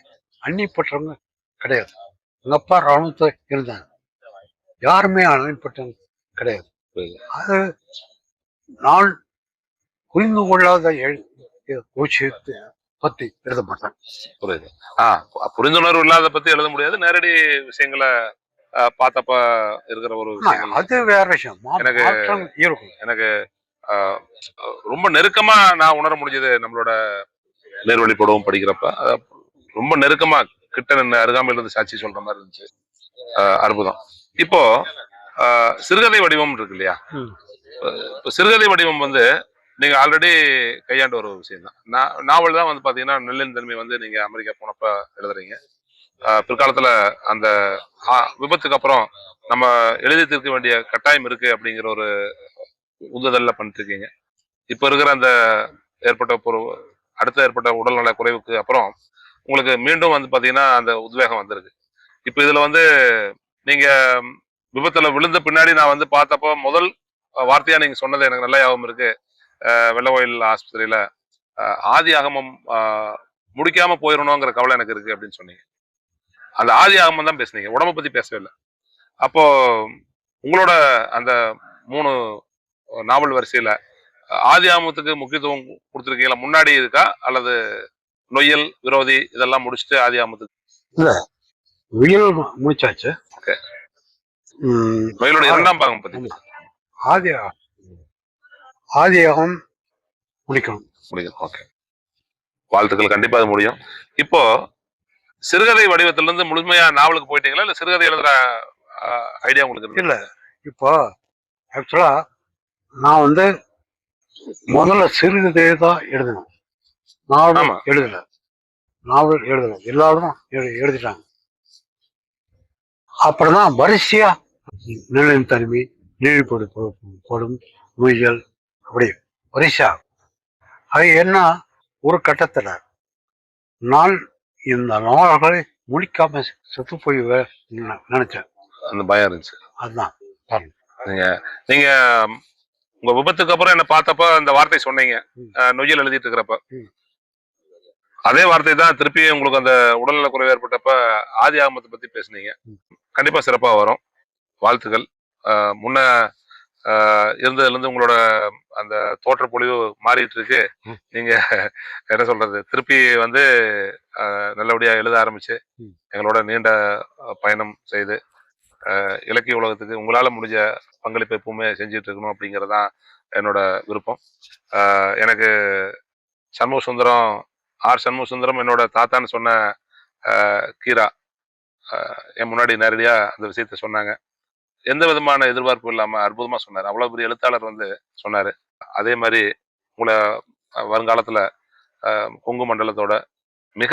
[SPEAKER 1] அன்னிப்பட்டவங்க கிடையாது. எங்க அப்பா ராணுவத்துல இருந்தாங்க, யாருமே அன்னிப்பட்டவங்க கிடையாது. அது நான் புரிந்து கொள்ளாத விஷயத்தை பத்தி எழுத மாட்டேன்.
[SPEAKER 2] புரியுது. புரிந்துணர்வு இல்லாத பத்தி எழுத முடியாது. நேரடி விஷயங்களை பார்த்தப்ப இருக்கிற ஒரு விஷயம்
[SPEAKER 1] அது வேற விஷயம்.
[SPEAKER 2] எனக்கு எனக்கு ரொம்ப நெருக்கமா நான் உணர முடிஞ்சது நம்மளோட நேர்வழிப்படவும் படிக்கிறப்ப ரொம்ப நெருக்கமா கிட்ட நின்று அருகாமையில இருந்து சாட்சி சொல்ற மாதிரி இருந்துச்சு. அற்புதம். இப்போ சிறுகதை வடிவம் இருக்கு இல்லையா? சிறுகதை வடிவம் வந்து நீங்க ஆல்ரெடி கையாண்டு ஒரு விஷயம் தான். நாவல் தான் வந்து பாத்தீங்கன்னா நெல்லின் தன்மை வந்து நீங்க அமெரிக்கா போனப்ப எழுதுறீங்க. பிற்காலத்துல அந்த விபத்துக்கு அப்புறம் நம்ம எழுதி தீர்க்க வேண்டிய கட்டாயம் இருக்கு அப்படிங்கிற ஒரு உந்துதல்ல பண்ணிட்டு இருக்கீங்க. இப்ப இருக்கிற அந்த ஏற்பட்ட உடல்நல குறைவுக்கு அப்புறம் உங்களுக்கு மீண்டும் வந்து பாத்தீங்கன்னா அந்த உத்வேகம் வந்திருக்கு. இப்ப இதுல வந்து நீங்க விபத்துல விழுந்த பின்னாடி நான் வந்து பார்த்தப்போ முதல் வார்த்தையா நீங்க சொன்னது எனக்கு நல்ல ஞாபகம் இருக்கு. வெள்ளக்கோயில் ஆஸ்பத்திரியில ஆதி ஆகமம் முடிக்காம போயிடணுங்கிற கவலை எனக்கு இருக்கு அப்படின்னு சொன்னீங்க. அந்த ஆதி ஆகமம் தான் பேசுனீங்க, உடம்ப பத்தி பேசவே இல்லை. அப்போ உங்களோட அந்த 3 நாவல் வரிசையில ஆதி ஆகமத்துக்கு முக்கியத்துவம் கொடுத்துருக்கீங்களா? முன்னாடி இருக்கா அல்லது நொய்யல் விரோதி இதெல்லாம் முடிச்சுட்டு ஆதி ஆகமத்துக்கு?
[SPEAKER 1] இல்ல, நொய்யல் முடிச்சாச்சு.
[SPEAKER 2] நொய்யலோட 2ஆம் பாகம் பத்தி
[SPEAKER 1] ஆதியாகம் முடிக்கணும்.
[SPEAKER 2] ஓகே, வாழ்த்துக்கள். கண்டிப்பா அது முடியும். இப்போ சிறுகதை வடிவத்திலிருந்து முழுமையா நாவலுக்கு போயிட்டீங்களா இல்ல சிறுகதை எழுதுற ஐடியா உங்களுக்கு?
[SPEAKER 1] இல்ல, இப்போ ஆக்சுவலா நான் வந்து முதல்ல சிறுகதையை தான் எழுதணும். நாவல் எழுதல, எல்லாரும் எழுதிட்டாங்க. அப்புறம்தான் வரிசையா நிலையின் தனிமை, நீழ்படும் நொய்யல், அப்படி வரிசையா. அது என்ன, ஒரு கட்டத்துல நான் இந்த நாவல்களை முடிக்காம செத்து போய் நினைச்சேன்.
[SPEAKER 2] அந்த பயம் இருந்துச்சு.
[SPEAKER 1] அதுதான்
[SPEAKER 2] நீங்க உங்க விபத்துக்கு அப்புறம் என்ன பார்த்தப்ப அந்த வார்த்தை சொன்னீங்க, நொய்யல் எழுதிட்டு இருக்கிறப்ப. அதே வார்த்தை தான் திருப்பி உங்களுக்கு அந்த உடல்நல குறைவு ஏற்பட்டப்ப ஆதி ஆகமத்தை பத்தி பேசுனீங்க. கண்டிப்பா சிறப்பா வரும். வாழ்த்துக்கள். முன்ன இருந்ததுல இருந்து உங்களோட அந்த தோற்ற பொழிவு மாறிட்டு இருக்கு. நீங்க என்ன சொல்றது, திருப்பி வந்து நல்லபடியா எழுத ஆரம்பிச்சு எங்களோட நீண்ட பயணம் செய்து இலக்கிய உலகத்துக்கு உங்களால முடிஞ்ச பங்களிப்பை எப்பவுமே செஞ்சுட்டு இருக்கணும் அப்படிங்கறதுதான் என்னோட விருப்பம். எனக்கு சண்முக சுந்தரம், சண்முக சுந்தரம் என்னோட தாத்தான்னு சொன்ன கீரா என் முன்னாடி நேரடியா அந்த விஷயத்த சொன்னாங்க. எந்த விதமான எதிர்பார்ப்பு இல்லாம அற்புதமா சொன்னாரு. அவ்வளவு பெரிய எழுத்தாளர் வந்து சொன்னாரு. அதே மாதிரி உங்களை வருங்காலத்துல கொங்கு மண்டலத்தோட மிக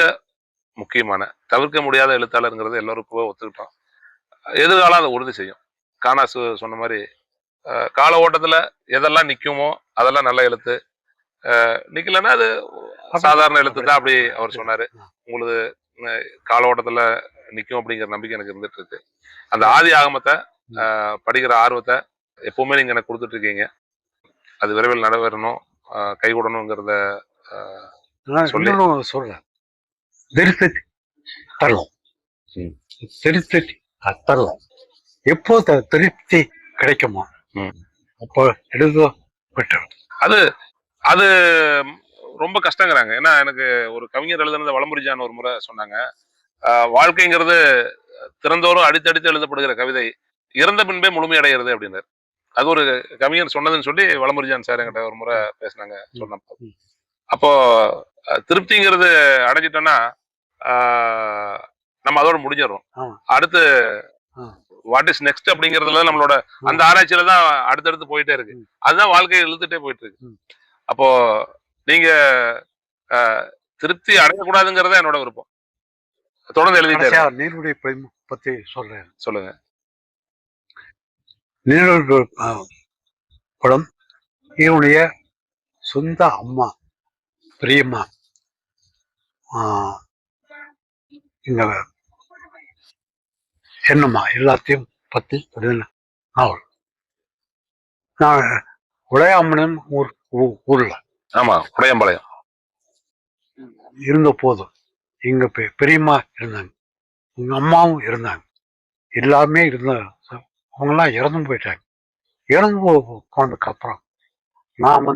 [SPEAKER 2] முக்கியமான தவிர்க்க முடியாத எழுத்தாளருங்கிறது எல்லோருக்கும் ஒத்துக்கிட்டோம். எதிர்காலம் அதை உறுதி செய்யும். காணாசு சொன்ன மாதிரி கால ஓட்டத்துல எதெல்லாம் நிக்குமோ அதெல்லாம் நல்ல எழுத்து, நிக்கலன்னா அது சாதாரண எழுத்து தான் அப்படி அவர் சொன்னாரு. உங்களுக்கு கால ஓட்டத்துல நிக்கும் அப்படிங்கிற நம்பிக்கை எனக்கு இருந்துட்டு இருக்கு. அந்த ஆதி ஆகமத்தை படிக்கிற ஆர்வத்தை எப்பவுமே நீங்க எனக்கு கொடுத்துட்டு இருக்கீங்க. அது விரைவில் நடைபெறணும், கைகூடணுங்கிறத
[SPEAKER 1] சொல்றேன். தரலாம் எப்போ திருப்தி கிடைக்குமா அப்போ எழுத
[SPEAKER 2] அது அது ரொம்ப கஷ்டங்கிறாங்க. ஏன்னா எனக்கு ஒரு கவிஞர் எழுதுனத வளமுரிஜான் ஒரு முறை சொன்னாங்க, வாழ்க்கைங்கிறது திறந்தோறும் அடித்தடித்து எழுதப்படுகிற கவிதை இறந்த பின்பே முழுமையடைகிறது அப்படின்னாரு. அது ஒரு கவிஞர் சொன்னதுன்னு சொல்லி வளமுரிஜான் சார் என்கிட்ட ஒரு முறை பேசினாங்க. சொன்னப்போ அப்போ திருப்திங்கிறது அடைஞ்சிட்டோம்னா நம்ம அதோட முடிஞ்சிடறோம். அடுத்து வாட் இஸ் நெக்ஸ்ட் அப்படிங்கறதுல நம்மளோட அந்த ஆராய்ச்சியில தான் அடுத்தடுத்து போயிட்டே இருக்கு. அதுதான் வாழ்க்கையை இழுத்துட்டே போயிட்டு இருக்கு. அப்போ நீங்க திருப்தி அடையக்கூடாதுங்கிறத என்னோட விருப்பம். தொடர்ந்து எழுதிட்டே
[SPEAKER 1] நீருடைய பத்தி சொல்றேன்.
[SPEAKER 2] சொல்லுங்க.
[SPEAKER 1] நீருடைய படம் என்னுடைய சொந்த அம்மா பெரியம்மா இந்த என்னம்மா எல்லாத்தையும் பத்தி நாவல். நான் உடையாமணன் ஊர்ல
[SPEAKER 2] ஆமா உடையம்பாளையம்
[SPEAKER 1] இருந்த போதும் எங்க பெரியம்மா இருந்தாங்க, எங்க அம்மாவும் இருந்தாங்க, எல்லாமே இருந்தாங்க. அவங்கெல்லாம் இறந்து போயிட்டாங்க. இறந்து போனதுக்கு அப்புறம் நான்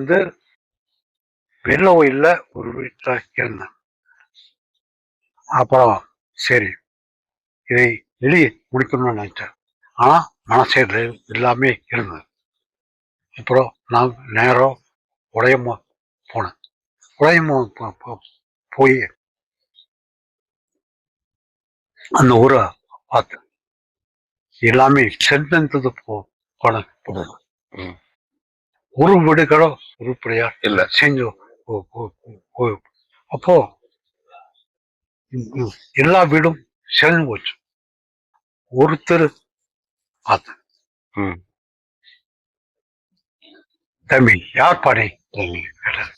[SPEAKER 1] வெள்ள கோயில்ல ஒரு வீட்டுல இருந்தேன். அப்புறம் சரி இதை எழுதி முடிக்கணும்னு நினைச்சேன். ஆனா மனசே எல்லாமே இருந்தது. அப்புறம் நான் நேரம் உடையம்மா போனேன். உடையம்மா போய் அந்த ஊரை பார்த்தேன். எல்லாமே சென்றது போன ஒரு வீடுகளோ உருப்படியா
[SPEAKER 2] இல்ல
[SPEAKER 1] செஞ்சு அப்போ எல்லா வீடும் செஞ்சு போச்சு. ஒருத்தர் பார்த்தேன். தம்பி யார் பாடி கேட்டார்.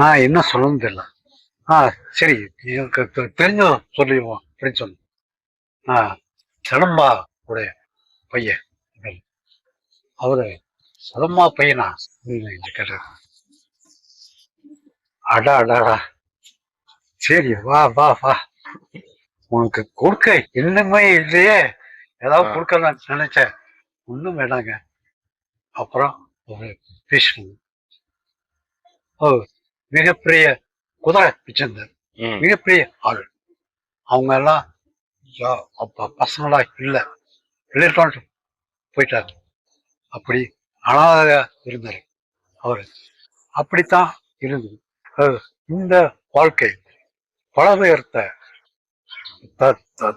[SPEAKER 1] நான் என்ன சொல்லணும் தெரியல. சரி எனக்கு தெரிஞ்ச சொல்லிடுவோம் அப்படின்னு சொன்னேன். சடம்பா உடைய பையன், அவரு சடம்பா பையனா கேட்டார். அடா அடாடா சரி வா வா வா, உனக்கு கொடுக்க இன்னுமே இல்லையே, ஏதாவது கொடுக்கலாம் நினைச்சேன், ஒன்றும் வேணாங்க. அப்புறம் பேசணும். மிகப்பெரிய குதிரை வச்சிருந்தார், மிகப்பெரிய ஆள். அவங்க எல்லாம் பசங்களா இல்ல, எலக்ட்ரானிக் போயிட்டாரு. அப்படி அனாதையா இருந்தாரு அவரு. அப்படித்தான் இருந்தது இந்த வாழ்க்கை. பலபெயர்த்த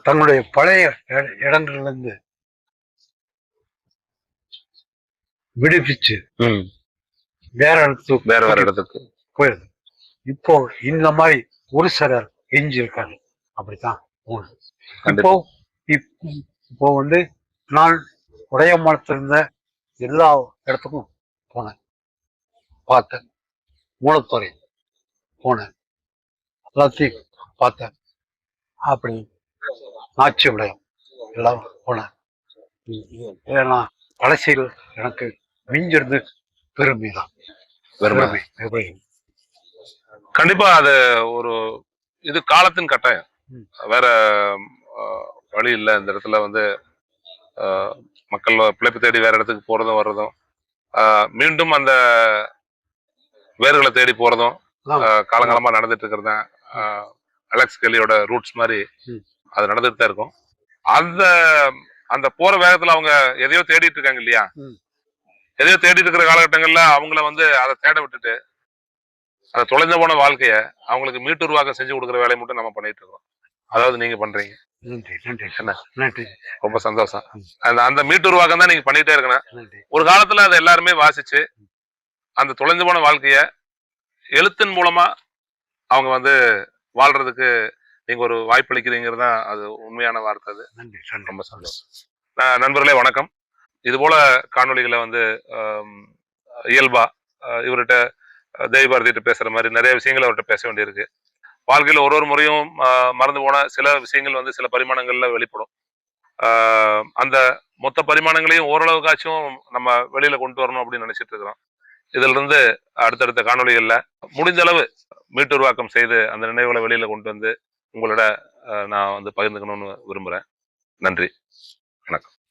[SPEAKER 1] தன்னுடைய பழைய இடங்கள்ல இருந்து விடுவிச்சு வேற இடத்துக்கு போயிருது. இப்போ இந்த மாதிரி ஒரு சிலர் எஞ்சி இருக்காரு. அப்படித்தான் இப்போ நான் உடையமரத்துல இருந்த எல்லா இடத்துக்கும் போனேன், பார்த்தேன். மூலத்துறை போனேன், எல்லாத்தையும் பார்த்தேன். அப்படி நாச்சி விடயம் எல்லாம் போனேன். ஏன்னா கடைசியில் எனக்கு மிஞ்சிருந்து பெருமைதான்.
[SPEAKER 2] கண்டிப்பா அது ஒரு இது காலத்தின் கட்டாயம், வேற வழி இல்லை. இந்த இடத்துல மக்கள் பிழைப்பு தேடி வேற இடத்துக்கு போறதும் வர்றதும், மீண்டும் அந்த வேர்களை தேடி போறதும் காலங்காலமா நடந்துட்டு இருக்கிறது தான். அலெக்ஸ் கெல்லியோட ரூட்ஸ் மாதிரி அது நடந்துட்டு தான் இருக்கும். அந்த போற வேகத்துல அவங்க எதையோ தேடிட்டு இருக்காங்க இல்லையா, எதையோ தேடிட்டு இருக்கிற காலகட்டங்கள்ல அவங்கள அதை தேட விட்டுட்டு அதை தொலைஞ்ச போன வாழ்க்கைய அவங்களுக்கு மீட்டுருவாக்கம் செஞ்சு கொடுக்குற வேலையை மட்டும் நம்ம பண்ணிட்டு இருக்கோம். அதாவது நீங்க பண்றீங்க. ரொம்ப சந்தோஷம். அந்த மீட்டுருவாக்கம் தான் நீங்க பண்ணிட்டே இருக்கணும். ஒரு காலத்துல அதை எல்லாருமே வாசிச்சு அந்த தொலைஞ்சு போன வாழ்க்கைய எழுத்தின் மூலமா அவங்க வாழ்றதுக்கு நீங்க ஒரு வாய்ப்பளிக்கிறீங்கிறது தான் அது உண்மையான வார்த்தை. அது ரொம்ப சந்தோஷம். நண்பர்களே வணக்கம். இது போல காணொலிகளை இயல்பா இவர்கிட்ட தெய்வபாரதிட்ட பேசுற மாதிரி நிறைய விஷயங்கள் அவர்கிட்ட பேச வேண்டியிருக்கு. வாழ்க்கையில ஒரு முறையும் மறந்து போன சில விஷயங்கள் சில பரிமாணங்கள்ல வெளிப்படும். அந்த மொத்த பரிமாணங்களையும் ஓரளவுக்காச்சும் நம்ம வெளியில கொண்டு வரணும் அப்படின்னு நினைச்சிட்டு இருக்கிறோம். இதுல இருந்து அடுத்தடுத்த காணொலிகள்ல முடிஞ்ச அளவு மீட்டுருவாக்கம் செய்து அந்த நினைவுகளை வெளியில கொண்டு உங்களோட நான் பகிர்ந்துக்கணும்னு விரும்புறேன். நன்றி, வணக்கம்.